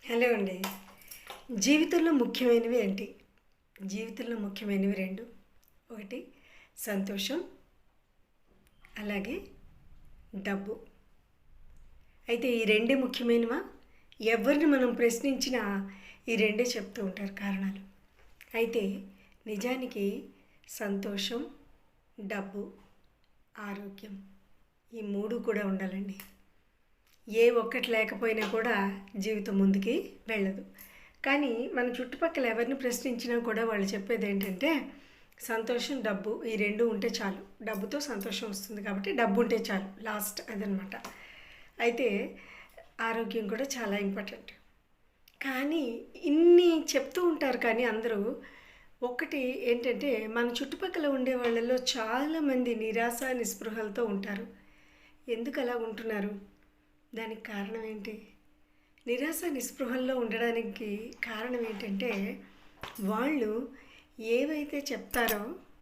Hello అండి. జీవితంలో ముఖ్యమైనవి ఏంటి? జీవితంలో ముఖ్యమైనవి 2. ఒకటి సంతోషం, అలాగే డబ్బు. అయితే ఈ రెండే ముఖ్యమైనవా? ఎవరిని మనం ప్రశ్నించినా ఈ రెండే చెప్తూ ఉంటారు కారణాలు. అయితే నిజానికి సంతోషం, డబ్బు, ఆరోగ్యం ఈ 3 కూడా ఉండాలండి. ఏ ఒక్కటి లేకపోయినా కూడా జీవితం ముందుకి వెళ్ళదు. కానీ మన చుట్టుపక్కల ఎవరిని ప్రశ్నించినా కూడా వాళ్ళు చెప్పేది ఏంటంటే సంతోషం, డబ్బు ఈ 2 ఉంటే చాలు. డబ్బుతో సంతోషం వస్తుంది కాబట్టి డబ్బు ఉంటే చాలు. లాస్ట్ అదనమాట. అయితే ఆరోగ్యం కూడా చాలా ఇంపార్టెంట్. కానీ ఇన్ని చెప్తూ ఉంటారు కానీ అందరూ ఒకటి ఏంటంటే మన చుట్టుపక్కల ఉండే వాళ్ళలో చాలామంది నిరాశ, నిస్పృహలతో ఉంటారు. ఎందుకు అలా ఉంటున్నారు? దానికి కారణం ఏంటి? నిరాశ, నిస్పృహల్లో ఉండడానికి కారణం ఏంటంటే వాళ్ళు ఏవైతే చెప్తారో